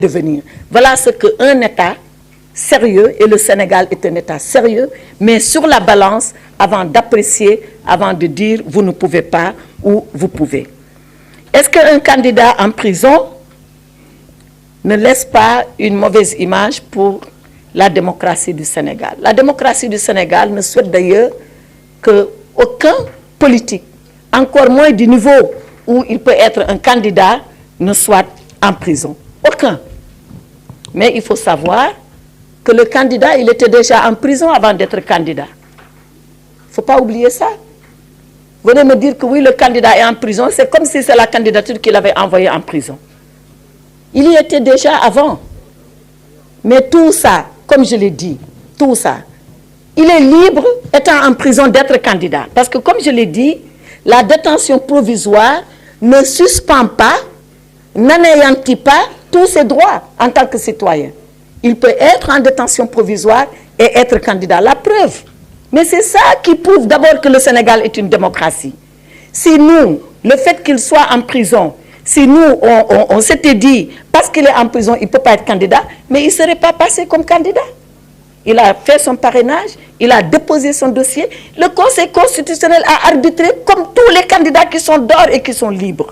devenir. Voilà ce qu'un État sérieux, et le Sénégal est un État sérieux, mais sur la balance avant d'apprécier, avant de dire vous ne pouvez pas ou vous pouvez. Est-ce qu'un candidat en prison ne laisse pas une mauvaise image pour la démocratie du Sénégal? La démocratie du Sénégal ne souhaite d'ailleurs qu'aucun politique, encore moins du niveau où il peut être un candidat, ne soit en prison. Aucun. Mais il faut savoir que le candidat, il était déjà en prison avant d'être candidat. Il ne faut pas oublier ça. Vous venez me dire que oui, le candidat est en prison, c'est comme si c'est la candidature qu'il avait envoyée en prison. Il y était déjà avant. Mais tout ça, comme je l'ai dit, tout ça, il est libre, étant en prison, d'être candidat. Parce que comme je l'ai dit, la détention provisoire ne suspend pas, n'anéantit pas tous ses droits en tant que citoyen. Il peut être en détention provisoire et être candidat. La preuve. Mais c'est ça qui prouve d'abord que le Sénégal est une démocratie. Si nous, le fait qu'il soit en prison, si nous, on s'était dit, parce qu'il est en prison, il ne peut pas être candidat, mais il ne serait pas passé comme candidat. Il a fait son parrainage, il a déposé son dossier. Le Conseil constitutionnel a arbitré comme tous les candidats qui sont dehors et qui sont libres.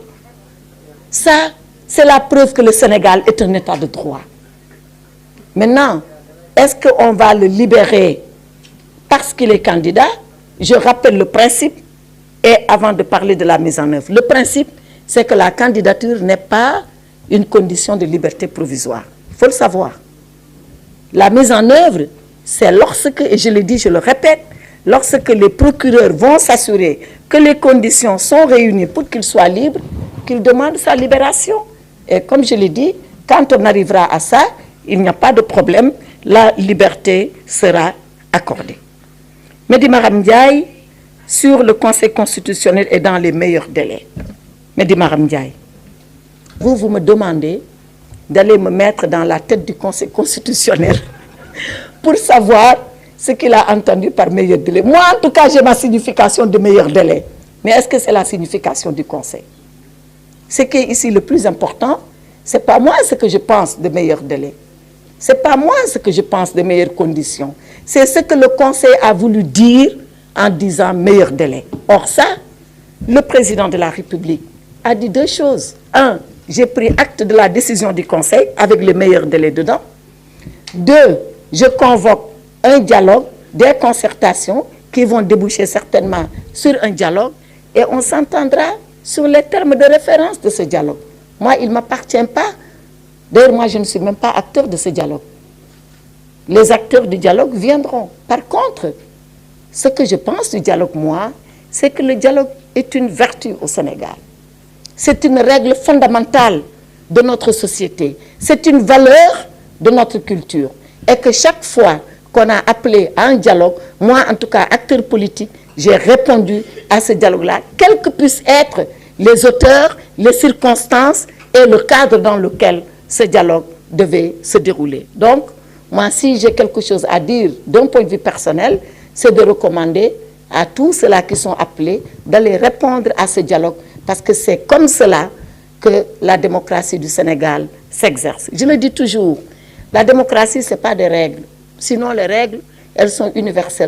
Ça, c'est la preuve que le Sénégal est un État de droit. Maintenant, est-ce qu'on va le libérer parce qu'il est candidat? Je rappelle le principe, et avant de parler de la mise en œuvre, le principe, c'est que la candidature n'est pas une condition de liberté provisoire. Il faut le savoir. La mise en œuvre, c'est lorsque, et je le dis, je le répète, lorsque les procureurs vont s'assurer que les conditions sont réunies pour qu'il soit libre, qu'ils demandent sa libération. Et comme je l'ai dit, quand on arrivera à ça, il n'y a pas de problème, la liberté sera accordée. Mehdi Maram Ndiaye, sur le Conseil constitutionnel et dans les meilleurs délais. Mehdi Maram Ndiaye, vous me demandez d'aller me mettre dans la tête du Conseil constitutionnel pour savoir ce qu'il a entendu par meilleur délai. Moi, en tout cas, j'ai ma signification de meilleur délai. Mais est-ce que c'est la signification du Conseil? Ce qui est ici le plus important, ce n'est pas moi ce que je pense de meilleur délai. Ce n'est pas moi ce que je pense de meilleures conditions. C'est ce que le Conseil a voulu dire en disant meilleur délai. Or ça, le président de la République a dit deux choses. Un, j'ai pris acte de la décision du Conseil avec le meilleur délai dedans. Deux, je convoque un dialogue, des concertations qui vont déboucher certainement sur un dialogue et on s'entendra sur les termes de référence de ce dialogue. Moi, il ne m'appartient pas. D'ailleurs, moi, je ne suis même pas acteur de ce dialogue. Les acteurs du dialogue viendront. Par contre, ce que je pense du dialogue, moi, c'est que le dialogue est une vertu au Sénégal. C'est une règle fondamentale de notre société. C'est une valeur de notre culture. Et que chaque fois qu'on a appelé à un dialogue, moi, en tout cas, acteur politique, j'ai répondu à ce dialogue-là, quels que puissent être les auteurs, les circonstances et le cadre dans lequel ce dialogue devait se dérouler. Donc, moi, si j'ai quelque chose à dire d'un point de vue personnel, c'est de recommander à tous ceux-là qui sont appelés d'aller répondre à ce dialogue, parce que c'est comme cela que la démocratie du Sénégal s'exerce. Je le dis toujours, la démocratie, ce n'est pas des règles. Sinon, les règles, elles sont universelles.